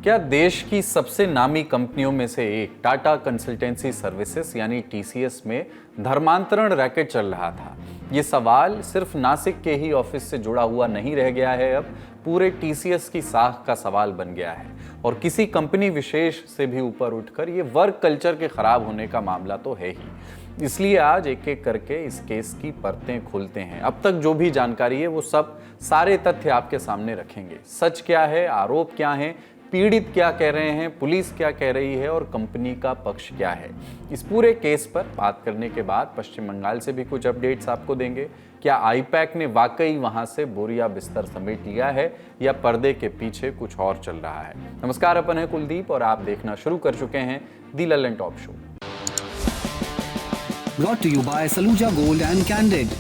क्या देश की सबसे नामी कंपनियों में से एक टाटा कंसल्टेंसी सर्विसेज यानी टीसीएस में धर्मांतरण रैकेट चल रहा था? ये सवाल सिर्फ नासिक के ही ऑफिस से जुड़ा हुआ नहीं रह गया है, अब पूरे टीसीएस की साख का सवाल बन गया है। और किसी कंपनी विशेष से भी ऊपर उठकर ये वर्क कल्चर के खराब होने का मामला तो है ही। इसलिए आज एक एक करके इस केस की परतें खोलते हैं। अब तक जो भी जानकारी है वो सब सारे तथ्य आपके सामने रखेंगे। सच क्या है, आरोप क्या है, पीड़ित क्या कह रहे हैं, पुलिस क्या कह रही है और कंपनी का पक्ष क्या है। इस पूरे केस पर बात करने के बाद पश्चिम बंगाल से भी कुछ अपडेट्स आपको देंगे। क्या आईपैक ने वाकई वहां से बोरिया बिस्तर समेट लिया है या पर्दे के पीछे कुछ और चल रहा है। नमस्कार, अपन है कुलदीप और आप देखना शुरू कर चुके हैं the Lallan top show. Brought to you by Saluja Gold and Candid.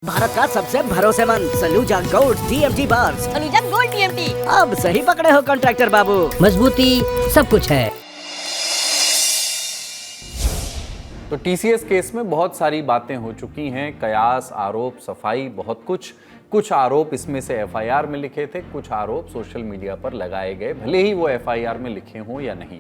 Bharat का सबसे भरोसेमंद Saluja gold TMT bars. Saluja gold TMT. अब सही पकड़े हो कॉन्ट्रैक्टर बाबू, मजबूती सब कुछ है। तो टीसीएस केस में बहुत सारी बातें हो चुकी हैं, कयास, आरोप, सफाई, बहुत कुछ आरोप इसमें से एफआईआर में लिखे थे, कुछ आरोप सोशल मीडिया पर लगाए गए, भले ही वो एफआईआर में लिखे हों या नहीं।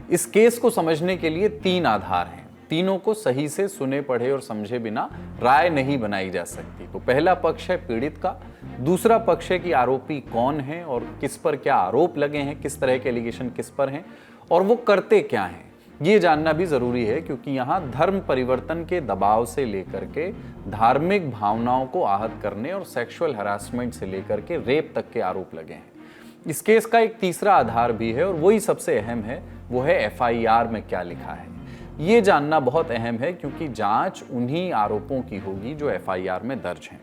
इस केस को समझने के लिए 3 आधार हैं। तीनों को सही से सुने पढ़े और समझे बिना राय नहीं बनाई जा सकती। तो पहला पक्ष है पीड़ित का, दूसरा पक्ष है कि आरोपी कौन है और किस पर क्या आरोप लगे हैं, किस तरह के एलिगेशन किस पर हैं और वो करते क्या हैं। ये जानना भी जरूरी है क्योंकि यहाँ धर्म परिवर्तन के दबाव से लेकर के धार्मिक भावनाओं को आहत करने और सेक्सुअल हरासमेंट से लेकर के रेप तक के आरोप लगे हैं। इस केस का एक तीसरा आधार भी है और वही सबसे अहम है, वो है एफआईआर में क्या लिखा है। ये जानना बहुत अहम है क्योंकि जांच उन्हीं आरोपों की होगी जो एफआईआर में दर्ज हैं।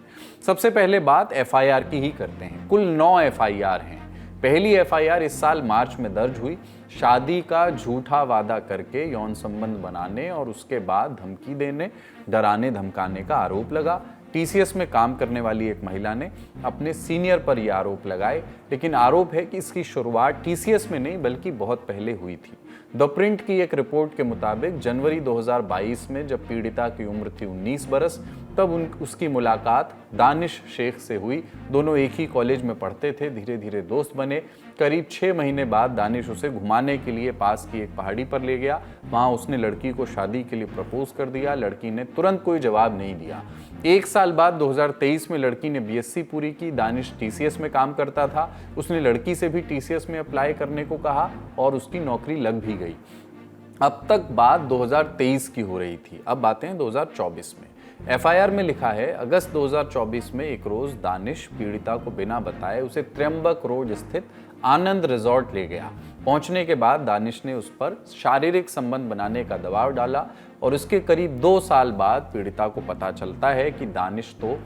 सबसे पहले बात एफआईआर की ही करते हैं। कुल 9 एफआईआर हैं। पहली एफआईआर इस साल मार्च में दर्ज हुई। शादी का झूठा वादा करके यौन संबंध बनाने और उसके बाद धमकी देने, डराने धमकाने का आरोप लगा। टीसीएस में काम करने वाली एक महिला ने अपने सीनियर पर यह आरोप लगाए, लेकिन आरोप है कि इसकी शुरुआत टीसीएस में नहीं बल्कि बहुत पहले हुई थी। द प्रिंट की एक रिपोर्ट के मुताबिक जनवरी 2022 में जब पीड़िता की उम्र थी 19 बरस, तब उसकी मुलाकात दानिश शेख से हुई। दोनों एक ही कॉलेज में पढ़ते थे, धीरे धीरे दोस्त बने। करीब 6 महीने बाद दानिश उसे घुमाने के लिए पास की एक पहाड़ी पर ले गया। वहाँ उसने लड़की को शादी के लिए प्रपोज कर दिया। लड़की ने तुरंत कोई जवाब नहीं दिया। 1 साल बाद 2023 में लड़की ने बीएससी पूरी की। दानिश टीसीएस में काम करता था। उसने लड़की से भी टीसीएस में अप्लाई करने को कहा और उसकी नौकरी लग भी गई। अब तक बात 2023 की हो रही थी, अब बातें हैं 2024 में। एफआईआर में लिखा है, अगस्त 2024 में एक रोज दानिश पीड़िता को बिना बताए उसे त्र्यंबक रोड स्थित आनंद रिजॉर्ट ले गया। पहुंचने के बाद दानिश ने उस पर शारीरिक संबंध बनाने का दबाव डाला और उसके करीब 2 साल बाद पीड़िता को पता चलता है कि दानिश तो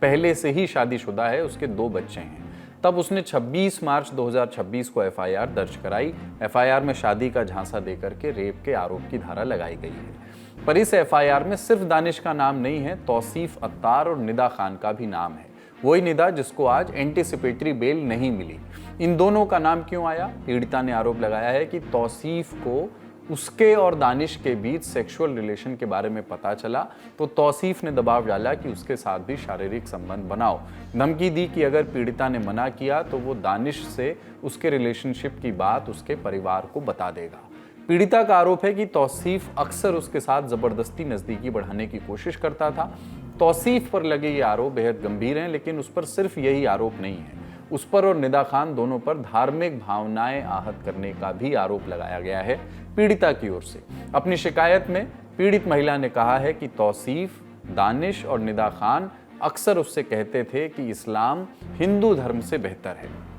पहले से ही शादीशुदा है, उसके 2 बच्चे हैं। तब उसने 26 मार्च 2026 को एफआईआर दर्ज कराई। एफआईआर में शादी का झांसा देकर के रेप के आरोप की धारा लगाई गई है। पर इस एफआईआर में सिर्फ दानिश का नाम नहीं है, तौसीफ अत्तार और निदा खान का भी नाम है। वही निदा जिसको आज एंटीसिपेटरी बेल नहीं मिली। इन दोनों का नाम क्यों आया? पीड़िता ने आरोप लगाया है कि तौसीफ को उसके और दानिश के बीच सेक्सुअल रिलेशन के बारे में पता चला तो तौसीफ ने दबाव डाला कि उसके साथ भी शारीरिक संबंध बनाओ। धमकी दी कि अगर पीड़िता ने मना किया तो वो दानिश से उसके रिलेशनशिप की बात उसके परिवार को बता देगा। पीड़िता का आरोप है कि तौसीफ अक्सर उसके साथ जबरदस्ती नजदीकी बढ़ाने की कोशिश करता था। तौसीफ पर लगे ये आरोप बेहद गंभीर हैं, लेकिन उस पर सिर्फ यही आरोप नहीं है। उस पर और निदा खान दोनों पर धार्मिक भावनाएं आहत करने का भी आरोप लगाया गया है पीड़िता की ओर से। अपनी शिकायत में पीड़ित महिला ने कहा है कि तौसीफ, दानिश और निदा खान अक्सर उससे कहते थे कि इस्लाम हिंदू धर्म से बेहतर है।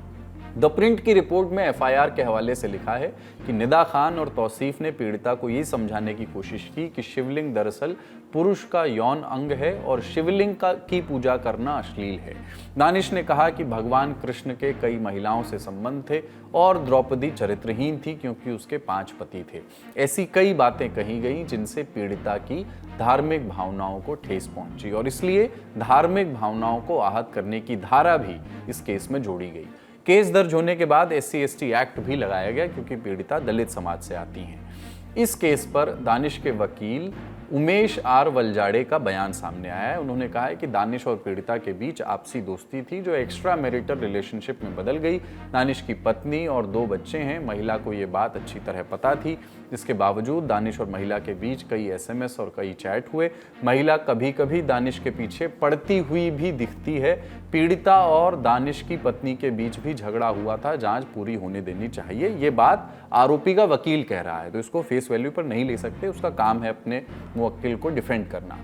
द प्रिंट की रिपोर्ट में एफआईआर के हवाले से लिखा है कि निदा खान और तौसीफ ने पीड़िता को ये समझाने की कोशिश की कि शिवलिंग दरअसल पुरुष का यौन अंग है और शिवलिंग की पूजा करना अश्लील है। दानिश ने कहा कि भगवान कृष्ण के कई महिलाओं से संबंध थे और द्रौपदी चरित्रहीन थी क्योंकि उसके 5 पति थे। ऐसी कई बातें कही गई जिनसे पीड़िता की धार्मिक भावनाओं को ठेस पहुंची और इसलिए धार्मिक भावनाओं को आहत करने की धारा भी इस केस में जोड़ी गई। केस दर्ज होने के बाद SC/ST एक्ट भी लगाया गया क्योंकि पीड़िता दलित समाज से आती हैं। इस केस पर दानिश के वकील उमेश आर वलजाड़े का बयान सामने आया है। उन्होंने कहा है कि दानिश और पीड़िता के बीच आपसी दोस्ती थी जो एक्स्ट्रा मैरिटल रिलेशनशिप में बदल गई। दानिश की पत्नी और 2 बच्चे हैं। महिला को ये बात अच्छी तरह पता थी। इसके बावजूद दानिश और महिला के बीच कई SMS और कई चैट हुए। महिला कभी कभी दानिश के पीछे पड़ती हुई भी दिखती है। पीड़िता और दानिश की पत्नी के बीच भी झगड़ा हुआ था, जांच पूरी होने देनी चाहिए। ये बात आरोपी का वकील कह रहा है, तो इसको फेस वैल्यू पर नहीं ले सकते। उसका काम है अपने मुवक्किल को डिफेंड करना।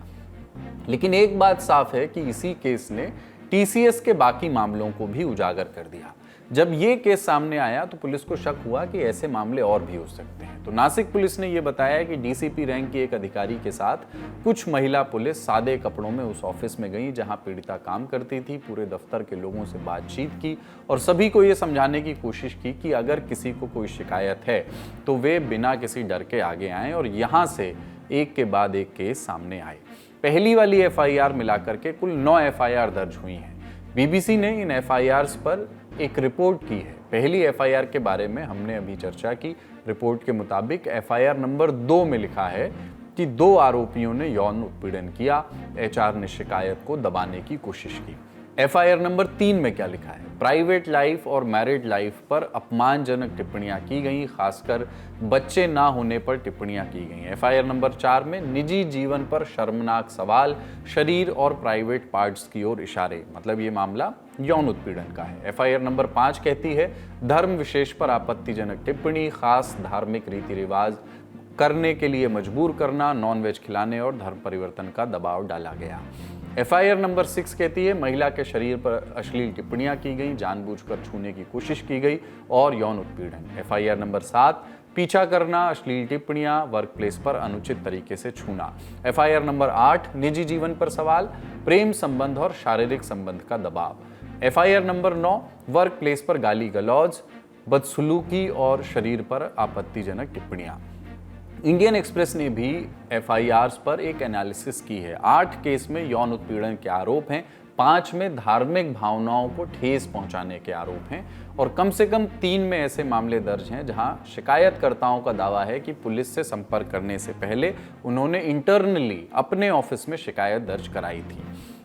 लेकिन एक बात साफ है कि इसी केस ने TCS के बाकी मामलों को भी उजागर कर दिया। जब ये केस सामने आया तो पुलिस को शक हुआ कि ऐसे मामले और भी हो सकते हैं। तो नासिक पुलिस ने यह बताया कि DCP रैंक की एक अधिकारी के साथ कुछ महिला पुलिस सादे कपड़ों में उस ऑफिस में गई जहां पीड़िता काम करती थी। पूरे दफ्तर के लोगों से बातचीत की और सभी को यह समझाने की कोशिश की कि अगर किसी को कोई शिकायत है तो वे बिना किसी डर के आगे आएं, और यहां से एक के बाद एक केस सामने आए। पहली वाली FIR मिलाकर के कुल 9 FIR दर्ज हुई हैं। BBC ने इन FIRs पर एक रिपोर्ट की है। पहली FIR के बारे में हमने अभी चर्चा की। रिपोर्ट के मुताबिक FIR नंबर 2 में लिखा है कि 2 आरोपियों ने यौन उत्पीड़न किया। HR ने शिकायत को दबाने की कोशिश की। FIR नंबर 3 में क्या लिखा है? प्राइवेट लाइफ और मैरिड लाइफ पर अपमानजनक टिप्पणियां की गई, खासकर बच्चे ना होने पर टिप्पणियां की गई। FIR नंबर 4 में निजी जीवन पर शर्मनाक सवाल, शरीर और प्राइवेट पार्ट्स की ओर इशारे, मतलब ये मामला यौन उत्पीड़न का है। FIR नंबर 5 कहती है धर्म विशेष पर आपत्तिजनक टिप्पणी, खास धार्मिक रीति रिवाज करने के लिए मजबूर करना, नॉनवेज खिलाने और धर्म परिवर्तन का दबाव डाला गया। FIR नंबर 6 कहती है महिला के शरीर पर अश्लील टिप्पणियां की गई, जानबूझकर छूने की कोशिश की गई और यौन उत्पीड़न। FIR नंबर 7 पीछा करना, अश्लील टिप्पणियां, वर्क प्लेस पर अनुचित तरीके से छूना। FIR नंबर 8 निजी जीवन पर सवाल, प्रेम संबंध और शारीरिक संबंध का दबाव। FIR नंबर 9 वर्क प्लेस पर गाली गलौज, बदसलूकी और शरीर पर आपत्तिजनक टिप्पणियां। इंडियन एक्सप्रेस ने भी FIRs पर एक एनालिसिस की है। 8 केस में यौन उत्पीड़न के आरोप हैं, 5 में धार्मिक भावनाओं को ठेस पहुंचाने के आरोप हैं और कम से कम 3 में ऐसे मामले दर्ज हैं जहां शिकायतकर्ताओं का दावा है कि पुलिस से संपर्क करने से पहले उन्होंने इंटरनली अपने ऑफिस में शिकायत दर्ज कराई थी।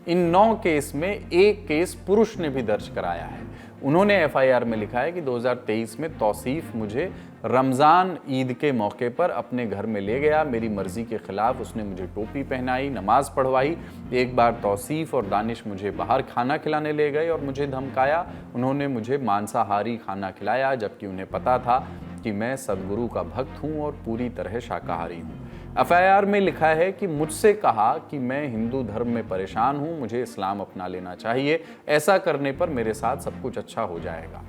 इन 9 केस में एक केस पुरुष ने भी दर्ज कराया है। उन्होंने FIR में लिखा है कि 2023 में तौसीफ मुझे रमज़ान ईद के मौके पर अपने घर में ले गया। मेरी मर्जी के खिलाफ उसने मुझे टोपी पहनाई, नमाज पढ़वाई। एक बार तौसीफ और दानिश मुझे बाहर खाना खिलाने ले गए और मुझे धमकाया। उन्होंने मुझे मांसाहारी खाना खिलाया जबकि उन्हें पता था कि मैं सदगुरु का भक्त हूँ और पूरी तरह शाकाहारी हूँ। FIR में लिखा है कि मुझसे कहा कि मैं हिंदू धर्म में परेशान हूँ, मुझे इस्लाम अपना लेना चाहिए, ऐसा करने पर मेरे साथ सब कुछ अच्छा हो जाएगा।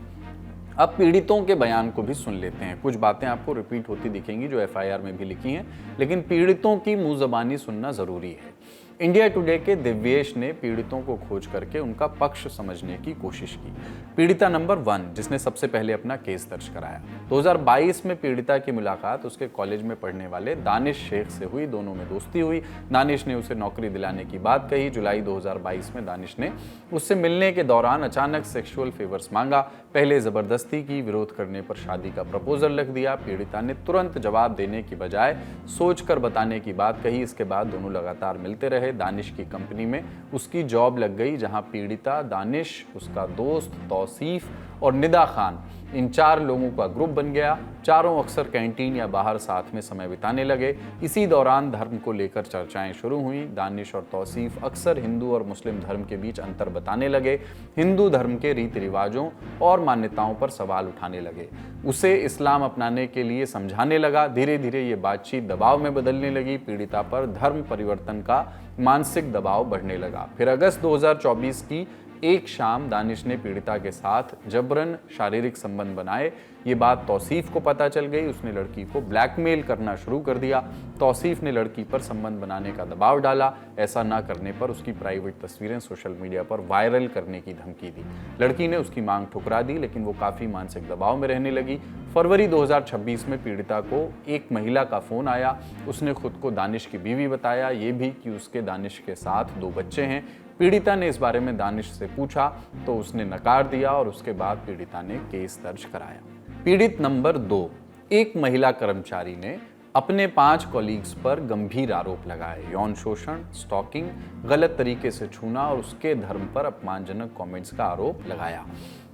अब पीड़ितों के बयान को भी सुन लेते हैं। कुछ बातें आपको रिपीट होती दिखेंगी जो FIR में भी लिखी हैं, लेकिन पीड़ितों की मुंह ज़बानी सुनना ज़रूरी है। इंडिया टुडे के दिव्येश ने पीड़ितों को खोज करके उनका पक्ष समझने की कोशिश की। पीड़िता नंबर 1 जिसने सबसे पहले अपना केस दर्ज कराया, 2022 में पीड़िता की मुलाकात उसके कॉलेज में पढ़ने वाले दानिश शेख से हुई। दोनों में दोस्ती हुई। दानिश ने उसे नौकरी दिलाने की बात कही। जुलाई 2022 में दानिश ने उससे मिलने के दौरान अचानक सेक्सुअल फेवर्स मांगा। पहले जबरदस्ती की, विरोध करने पर शादी का प्रपोजल रख दिया। पीड़िता ने तुरंत जवाब देने की बजाय सोचकर बताने की बात कही। इसके बाद दोनों लगातार मिलते रहे। दानिश की कंपनी में उसकी जॉब लग गई जहां पीड़िता, दानिश, उसका दोस्त तौसीफ और निदा खान, इन 4 लोगों का ग्रुप बन गया। चारों अक्सर कैंटीन या बाहर साथ में समय बिताने लगे। इसी दौरान धर्म को लेकर चर्चाएं शुरू हुई। दानिश और तौसीफ अक्सर हिंदू और मुस्लिम धर्म के बीच अंतर बताने लगे। हिंदू धर्म के रीति रिवाजों और मान्यताओं पर सवाल उठाने लगे। उसे इस्लाम अपनाने के लिए समझाने लगा। धीरे धीरे ये बातचीत दबाव में बदलने लगी। पीड़िता पर धर्म परिवर्तन का मानसिक दबाव बढ़ने लगा। फिर अगस्त 2024 की एक शाम दानिश ने पीड़िता के साथ जबरन शारीरिक संबंध बनाए। ये बात तौसीफ को पता चल गई। उसने लड़की को ब्लैकमेल करना शुरू कर दिया। तौसीफ ने लड़की पर संबंध बनाने का दबाव डाला। ऐसा ना करने पर उसकी प्राइवेट तस्वीरें सोशल मीडिया पर वायरल करने की धमकी दी। लड़की ने उसकी मांग ठुकरा दी, लेकिन वो काफ़ी मानसिक दबाव में रहने लगी। फरवरी 2026 में पीड़िता को एक महिला का फ़ोन आया। उसने खुद को दानिश की बीवी बताया, ये भी कि उसके दानिश के साथ 2 बच्चे हैं। पीड़िता ने इस बारे में दानिश से पूछा तो उसने नकार दिया और उसके बाद पीड़िता ने केस दर्ज कराया। पीड़ित नंबर 2, एक महिला कर्मचारी ने अपने 5 कॉलीग्स पर गंभीर आरोप लगाए। यौन शोषण, स्टॉकिंग, गलत तरीके से छूना और उसके धर्म पर अपमानजनक कमेंट्स का आरोप लगाया।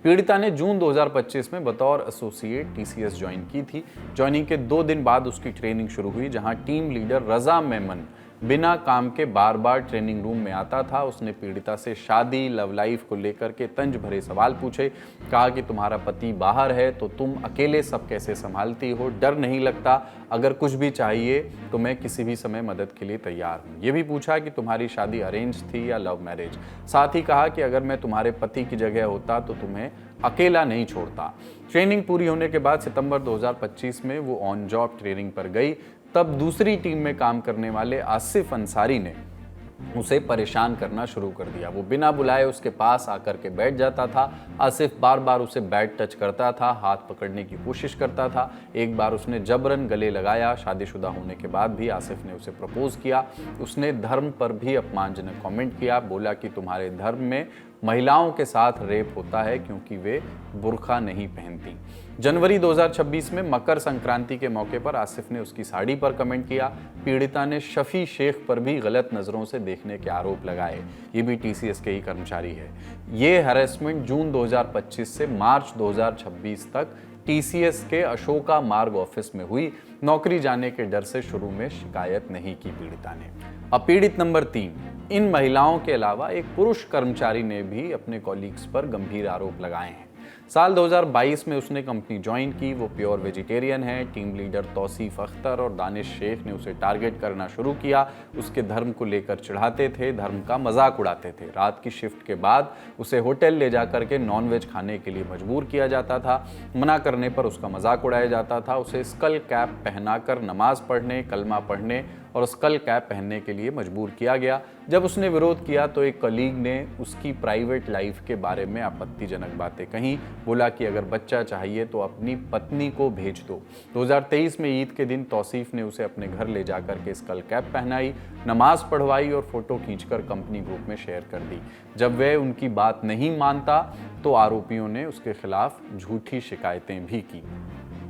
पीड़िता ने जून 2025 में बतौर एसोसिएट टीसीएस ज्वाइन की थी। ज्वाइनिंग के 2 दिन बाद उसकी ट्रेनिंग शुरू हुई, जहां टीम लीडर रजा मेमन बिना काम के बार बार ट्रेनिंग रूम में आता था। उसने पीड़िता से शादी, लव लाइफ को लेकर के तंज भरे सवाल पूछे। कहा कि तुम्हारा पति बाहर है तो तुम अकेले सब कैसे संभालती हो, डर नहीं लगता, अगर कुछ भी चाहिए तो मैं किसी भी समय मदद के लिए तैयार हूँ। ये भी पूछा कि तुम्हारी शादी अरेंज थी या लव मैरिज। साथ ही कहा कि अगर मैं तुम्हारे पति की जगह होता तो तुम्हें अकेला नहीं छोड़ता। ट्रेनिंग पूरी होने के बाद सितंबर 2025 में वो ऑन जॉब ट्रेनिंग पर गई। तब दूसरी टीम में काम करने वाले आसिफ अंसारी ने उसे परेशान करना शुरू कर दिया। वो बिना बुलाए उसके पास आकर के बैठ जाता था। आसिफ बार बार उसे बैड टच करता था, हाथ पकड़ने की कोशिश करता था। एक बार उसने जबरन गले लगाया। शादीशुदा होने के बाद भी आसिफ ने उसे प्रपोज किया। उसने धर्म पर भी अपमानजनक कमेंट किया। बोला कि तुम्हारे धर्म में महिलाओं के साथ रेप होता है क्योंकि वे बुर्का नहीं पहनती। जनवरी 2026 में मकर संक्रांति के मौके पर आसिफ ने उसकी साड़ी पर कमेंट किया। पीड़िता ने शफी शेख पर भी गलत नज़रों से देखने के आरोप लगाए। ये भी टीसीएस के ही कर्मचारी है। ये हैरेसमेंट जून 2025 से मार्च 2026 तक टीसीएस के अशोका मार्ग ऑफिस में हुई। नौकरी जाने के डर से शुरू में शिकायत नहीं की पीड़िता ने। अब पीड़ित नंबर 3, इन महिलाओं के अलावा एक पुरुष कर्मचारी ने भी अपने कॉलीग्स पर गंभीर आरोप लगाए हैं। साल 2022 में उसने कंपनी ज्वाइन की। वो प्योर वेजिटेरियन है। टीम लीडर तौसीफ अख्तर और दानिश शेख ने उसे टारगेट करना शुरू किया। उसके धर्म को लेकर चिढ़ाते थे, धर्म का मजाक उड़ाते थे। रात की शिफ्ट के बाद उसे होटल ले जाकर के नॉनवेज खाने के लिए मजबूर किया जाता था। मना करने पर उसका मजाक उड़ाया जाता था। उसे स्कल कैप पहनाकर नमाज पढ़ने, कलमा पढ़ने और स्कल कैप पहनने के लिए मजबूर किया गया। जब उसने विरोध किया तो एक कलीग ने उसकी प्राइवेट लाइफ के बारे में आपत्तिजनक बातें कहीं। बोला कि अगर बच्चा चाहिए तो अपनी पत्नी को भेज दो। 2023 में ईद के दिन तौसीफ ने उसे अपने घर ले जाकर के स्कल कैप पहनाई, नमाज पढ़वाई और फोटो खींचकर कंपनी ग्रुप में शेयर कर दी। जब वह उनकी बात नहीं मानता तो आरोपियों ने उसके खिलाफ झूठी शिकायतें भी की।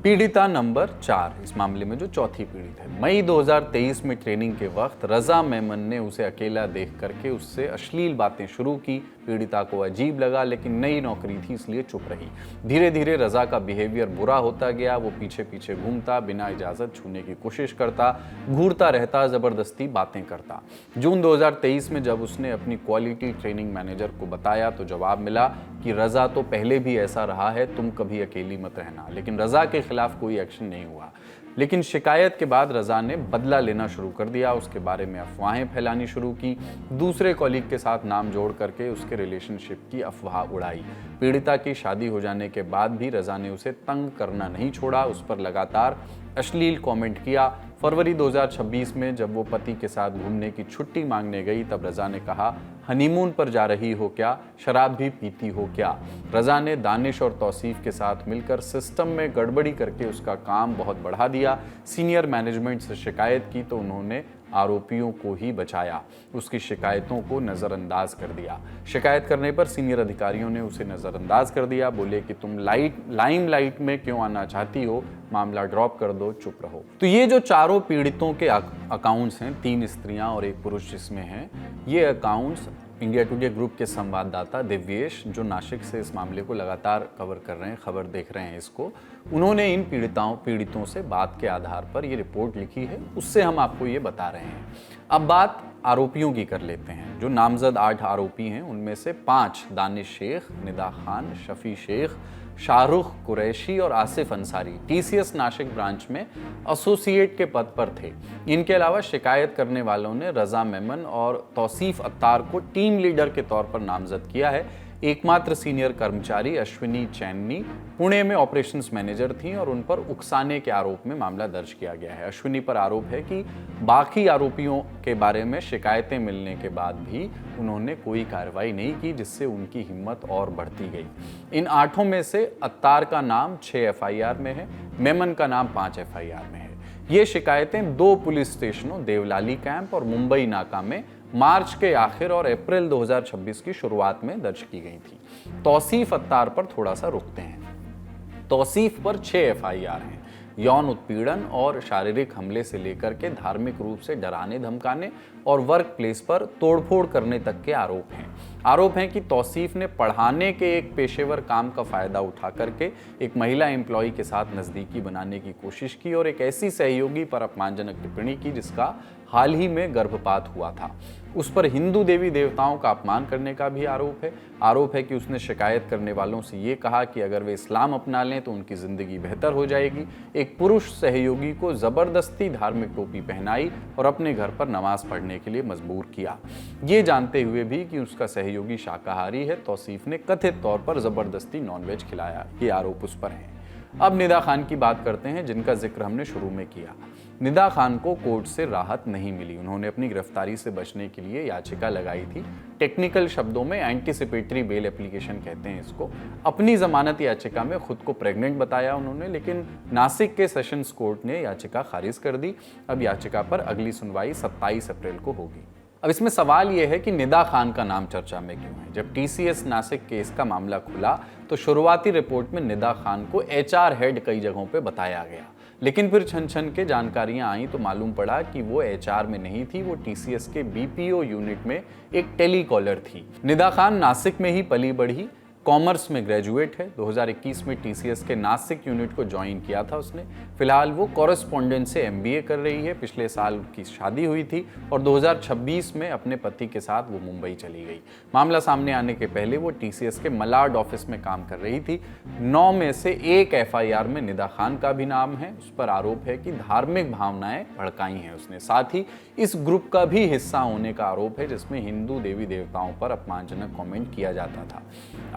पीड़िता नंबर 4, इस मामले में जो चौथी पीड़ित है। मई 2023 में ट्रेनिंग के वक्त रजा मेमन ने उसे अकेला देख करके उससे अश्लील बातें शुरू की। पीड़िता को अजीब लगा, लेकिन नई नौकरी थी इसलिए चुप रही। धीरे धीरे रजा का बिहेवियर बुरा होता गया। वो पीछे पीछे घूमता, बिना इजाज़त छूने की कोशिश करता, घूरता रहता, ज़बरदस्ती बातें करता। जून 2023 में जब उसने अपनी क्वालिटी ट्रेनिंग मैनेजर को बताया तो जवाब मिला कि रजा तो पहले भी ऐसा रहा है, तुम कभी अकेली मत रहना। लेकिन रजा के खिलाफ कोई एक्शन नहीं हुआ। लेकिन शिकायत के बाद रजा ने बदला लेना शुरू कर दिया। उसके बारे में अफवाहें फैलानी शुरू की। दूसरे कॉलीग के साथ नाम जोड़ करके उसके रिलेशनशिप की अफवाह उड़ाई। पीड़िता की शादी हो जाने के बाद भी रजा ने उसे तंग करना नहीं छोड़ा। उस पर लगातार अश्लील कमेंट किया। फरवरी 2026 में जब वो पति के साथ घूमने की छुट्टी मांगने गई तब रजा ने कहा, हनीमून पर जा रही हो क्या, शराब भी पीती हो क्या। रजा ने दानिश और तौसीफ के साथ मिलकर सिस्टम में गड़बड़ी करके उसका काम बहुत बढ़ा दिया। सीनियर मैनेजमेंट से शिकायत की तो उन्होंने आरोपियों को ही बचाया, उसकी शिकायतों को नज़रअंदाज कर दिया। शिकायत करने पर सीनियर अधिकारियों ने उसे नज़रअंदाज कर दिया। बोले कि तुम लाइमलाइट में क्यों आना चाहती हो, मामला ड्रॉप कर दो, चुप रहो। तो ये जो चारों पीड़ितों के अकाउंट्स हैं, 3 स्त्रियां और एक पुरुष जिसमें हैं, ये अकाउंट्स इंडिया टुडे ग्रुप के संवाददाता दिव्येश, जो नासिक से इस मामले को लगातार कवर कर रहे हैं, खबर देख रहे हैं इसको, उन्होंने इन पीड़ितों से बात के आधार पर ये रिपोर्ट लिखी है, उससे हम आपको ये बता रहे हैं। अब बात आरोपियों की कर लेते हैं। जो नामजद 8 आरोपी हैं उनमें से 5 दानिश शेख, निदा खान, शफी शेख, शाहरुख कुरैशी और आसिफ अंसारी टीसीएस नासिक ब्रांच में एसोसिएट के पद पर थे। इनके अलावा शिकायत करने वालों ने रजा मेमन और तौसीफ अत्तार को टीम लीडर के तौर पर नामजद किया है। एकमात्र सीनियर कर्मचारी अश्विनी चैन्नी पुणे में ऑपरेशंस मैनेजर थीं और उन पर उकसाने के आरोप में मामला दर्ज किया गया है। अश्विनी पर आरोप है कि बाकी आरोपियों के बारे में शिकायतें मिलने के बाद भी उन्होंने कोई कार्रवाई नहीं की, जिससे उनकी हिम्मत और बढ़ती गई। इन 8 में से अत्तार का नाम 6 एफआईआर में है, मेमन का नाम 5 एफआईआर में है। ये शिकायतें 2 पुलिस स्टेशनों देवलाली कैंप और मुंबई नाका में मार्च के आखिर और अप्रैल 2026 की शुरुआत में दर्ज की गई थी। तौसीफ अत्तार पर थोड़ा सा रुकते हैं। तौसीफ पर 6 एफआईआर हैं। यौन उत्पीड़न और शारीरिक हमले से लेकर के धार्मिक रूप से डराने धमकाने और वर्क प्लेस पर तोड़फोड़ करने तक के आरोप हैं। आरोप हैं कि तौसीफ ने पढ़ाने के एक पेशेवर काम का फायदा उठा करके एक महिला एम्प्लॉय के साथ नज़दीकी बनाने की कोशिश की और एक ऐसी सहयोगी पर अपमानजनक टिप्पणी की जिसका हाल ही में गर्भपात हुआ था। उस पर हिंदू देवी देवताओं का अपमान करने का भी आरोप है कि उसने शिकायत करने वालों से ये कहा कि अगर वे इस्लाम अपना लें तो उनकी ज़िंदगी बेहतर हो जाएगी। एक पुरुष सहयोगी को ज़बरदस्ती धार्मिक टोपी पहनाई और अपने घर पर नमाज पढ़ने के लिए मजबूर किया। ये जानते हुए भी कि उसका सहयोगी शाकाहारी है, तौसीफ ने कथित तौर पर ज़बरदस्ती नॉनवेज खिलाया। ये आरोप उस पर हैं। अब निदा खान की बात करते हैं, जिनका जिक्र हमने शुरू में किया। निदा खान को कोर्ट से राहत नहीं मिली। उन्होंने अपनी गिरफ्तारी से बचने के लिए याचिका लगाई थी। टेक्निकल शब्दों में एंटीसिपेटरी बेल एप्लीकेशन कहते हैं इसको। अपनी जमानत याचिका में खुद को प्रेग्नेंट बताया उन्होंने, लेकिन नासिक के सेशंस कोर्ट ने याचिका खारिज कर दी। अब याचिका पर अगली सुनवाई 27 अप्रैल को होगी। अब इसमें सवाल यह है कि निदा खान का नाम चर्चा में क्यों है। जब टीसीएस नासिक केस का मामला खुला तो शुरुआती रिपोर्ट में निदा खान को एचआर हेड कई जगहों पे बताया गया, लेकिन फिर छन छन के जानकारियां आई तो मालूम पड़ा कि वो एचआर में नहीं थी, वो टीसीएस के बीपीओ यूनिट में एक टेलीकॉलर थी। निदा खान नासिक में ही पली बढ़ी, कॉमर्स में ग्रेजुएट है। 2021 में टीसीएस के नासिक यूनिट को ज्वाइन किया था उसने। फिलहाल वो कॉरेस्पॉन्डेंट से एमबीए कर रही है। पिछले साल उसकी शादी हुई थी और 2026 में अपने पति के साथ वो मुंबई चली गई। मामला सामने आने के पहले वो टीसीएस के मलाड ऑफिस में काम कर रही थी। 9 में से एक एफआईआर में निदा खान का भी नाम है। उस पर आरोप है कि धार्मिक भावनाएं भड़काई हैं उसने। साथ ही इस ग्रुप का भी हिस्सा होने का आरोप है जिसमें हिंदू देवी देवताओं पर अपमानजनक कमेंट किया जाता था।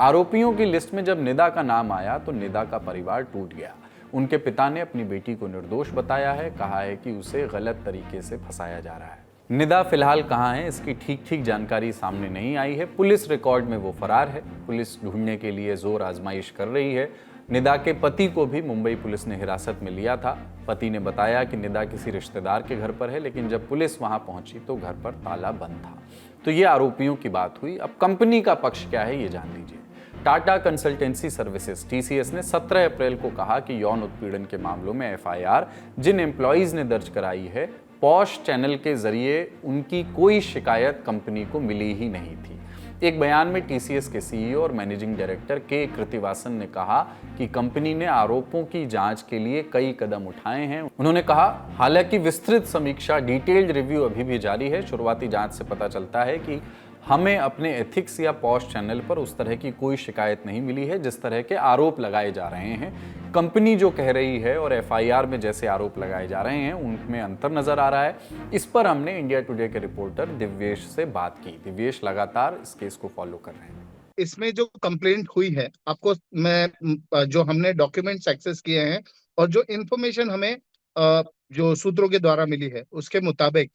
आरोपियों की लिस्ट में जब निदा का नाम आया तो निदा का परिवार टूट गया। उनके पिता ने अपनी बेटी को निर्दोष बताया है, कहा है कि उसे गलत तरीके से फंसाया जा रहा है। निदा फिलहाल कहाँ है इसकी ठीक जानकारी सामने नहीं आई है। पुलिस रिकॉर्ड में वो फरार है। पुलिस ढूंढने के लिए जोर आजमाइश कर रही है। निदा के पति को भी मुंबई पुलिस ने हिरासत में लिया था। पति ने बताया कि निदा किसी रिश्तेदार के घर पर है, लेकिन जब पुलिस वहां पहुंची तो घर पर ताला बंद था। तो ये आरोपियों की बात हुई। अब कंपनी का पक्ष क्या है ये जान लीजिए। टाटा कंसल्टेंसी सर्विसेज टीसीएस ने 17 अप्रैल को कहा कि यौन उत्पीड़न के मामलों में एफआईआर जिन एम्प्लॉइज ने दर्ज कराई है, पॉश चैनल के जरिए उनकी कोई शिकायत कंपनी को मिली ही नहीं थी। एक बयान में टीसीएस के सीईओ और मैनेजिंग डायरेक्टर के कृतिवासन ने कहा कि कंपनी ने आरोपों की जांच के लिए कई कदम उठाए हैं। उन्होंने कहा, हालांकि विस्तृत समीक्षा डिटेल्ड रिव्यू अभी भी जारी है। शुरुआती जांच से पता चलता है कि हमें अपने एथिक्स या पॉश चैनल पर उस तरह की कोई शिकायत नहीं मिली है जिस तरह के आरोप लगाए जा रहे हैं। कंपनी जो कह रही है और एफआईआर में जैसे आरोप लगाए जा रहे हैं उनमें अंतर नजर आ रहा है। इस पर हमने इंडिया टुडे के रिपोर्टर दिव्येश से बात की। दिव्येश लगातार इस केस को फॉलो कर रहे हैं। इसमें जो कंप्लेंट हुई है, आपको मैं जो हमने डॉक्यूमेंट्स एक्सेस किए हैं और जो इन्फॉर्मेशन हमें जो सूत्रों के द्वारा मिली है उसके मुताबिक,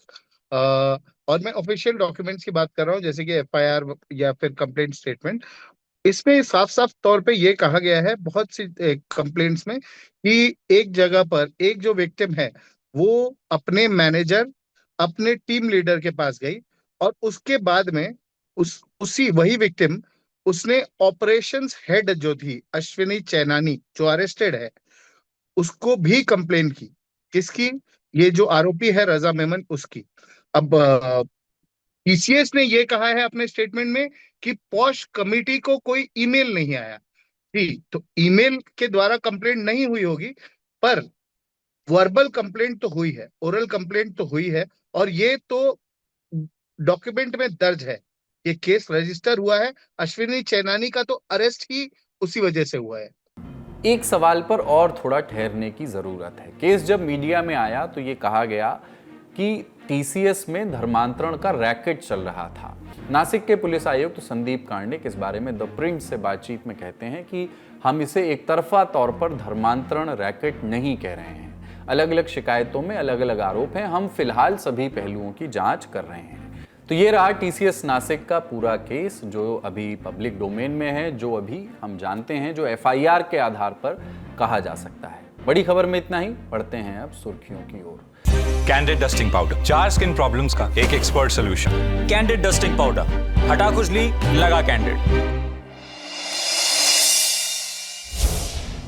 और मैं ऑफिशियल डॉक्यूमेंट्स की बात कर रहा हूं जैसे कि एफआईआर या फिर कंप्लेंट स्टेटमेंट, इसमें साफ साफ तौर पे ये कहा गया है बहुत सी कंप्लेंट्स में कि एक जगह पर एक जो विक्टिम है वो अपने मैनेजर, अपने टीम लीडर के पास गई और उसके बाद में उसी वही विक्टिम उसने ऑपरेशंस हेड जो थी अश्विनी चैनानी जो अरेस्टेड है उसको भी कंप्लेन की। किसकी? ये जो आरोपी है रजा मेमन उसकी। अब टीसीएस ने ये कहा है अपने स्टेटमेंट में कि पॉश कमिटी को कोई ईमेल नहीं आया। ठीक, तो ईमेल के द्वारा कंप्लेंट नहीं हुई होगी पर वर्बल कंप्लेंट तो हुई है, ओरल कंप्लेंट तो हुई है और ये तो डॉक्यूमेंट में दर्ज है। ये केस रजिस्टर हुआ है। अश्विनी चैनानी का तो अरेस्ट ही उसी वजह से हुआ है। एक सवाल पर और थोड़ा ठहरने की जरूरत है। केस जब मीडिया में आया तो ये कहा गया कि टीसीएस में धर्मांतरण का रैकेट चल रहा था। नासिक के पुलिस आयुक्त संदीप कार्णिक इस बारे में द प्रिंट से बातचीत में कहते हैं कि हम इसे एक तरफा तौर पर धर्मांतरण रैकेट नहीं कह रहे हैं। अलग अलग शिकायतों में अलग अलग आरोप हैं। हम फिलहाल सभी पहलुओं की जांच कर रहे हैं। तो ये रहा टीसीएस नासिक का पूरा केस जो अभी पब्लिक डोमेन में है, जो अभी हम जानते हैं, जो एफआईआर के आधार पर कहा जा सकता है। बड़ी खबर में इतना ही। बढ़ते हैं अब सुर्खियों की ओर। Candid dusting powder, 4 skin problems का एक expert solution. Candid dusting powder, हटा खुजली, लगा कैंडिड।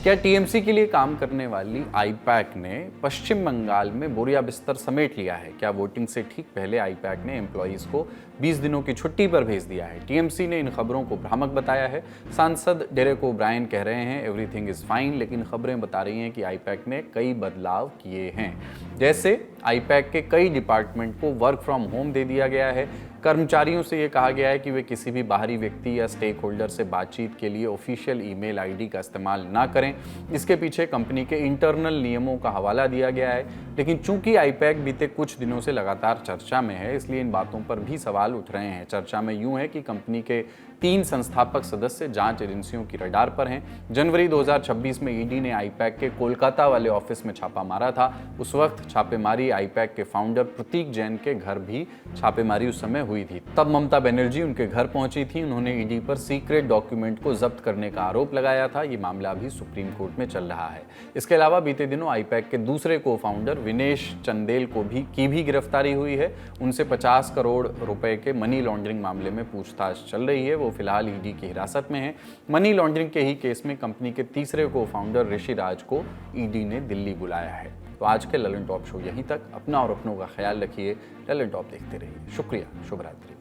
क्या टीएमसी के लिए काम करने वाली आईपैक ने पश्चिम बंगाल में बोरिया बिस्तर समेट लिया है? क्या वोटिंग से ठीक पहले आईपैक ने एम्प्लॉइज को 20 दिनों की छुट्टी पर भेज दिया है? टीएमसी ने इन खबरों को भ्रामक बताया है। सांसद डेरेक ओब्रायन कह रहे हैं एवरीथिंग इज फाइन, लेकिन खबरें बता रही हैं कि आईपैक ने कई बदलाव किए हैं। जैसे आईपैक के कई डिपार्टमेंट को वर्क फ्रॉम होम दे दिया गया है। कर्मचारियों से ये कहा गया है कि वे किसी भी बाहरी व्यक्ति या स्टेक होल्डर से बातचीत के लिए ऑफिशियल ईमेल आईडी का इस्तेमाल ना करें। इसके पीछे कंपनी के इंटरनल नियमों का हवाला दिया गया है। लेकिन चूंकि आईपैक बीते कुछ दिनों से लगातार चर्चा में है, इसलिए इन बातों पर भी सवाल उठ रहे हैं। चर्चा में यूं है कि कंपनी के 3 संस्थापक सदस्य जांच एजेंसियों की रडार पर हैं। जनवरी 2026 में ईडी ने आईपैक के कोलकाता वाले ऑफिस में छापा मारा था। उस वक्त छापेमारी आईपैक के फाउंडर प्रतीक जैन के घर भी छापेमारी उस समय हुई थी। तब ममता बनर्जी उनके घर पहुंची थी। उन्होंने ईडी पर सीक्रेट डॉक्यूमेंट को जब्त करने का आरोप लगाया था। ये मामला अभी सुप्रीम कोर्ट में चल रहा है। इसके अलावा बीते दिनों आईपैक के दूसरे को फाउंडर विनेश चंदेल की भी गिरफ्तारी हुई है। उनसे 50 करोड़ रुपए के मनी लॉन्ड्रिंग मामले में पूछताछ चल रही है। वो फिलहाल ईडी की हिरासत में है। मनी लॉन्ड्रिंग के ही केस में कंपनी के तीसरे को फाउंडर ऋषि राज को ईडी ने दिल्ली बुलाया है। तो आज के ललन टॉप शो यहीं तक। अपना और अपनों का ख्याल रखिए। ललन टॉप देखते रहिए। शुक्रिया। शुभ रात्रि।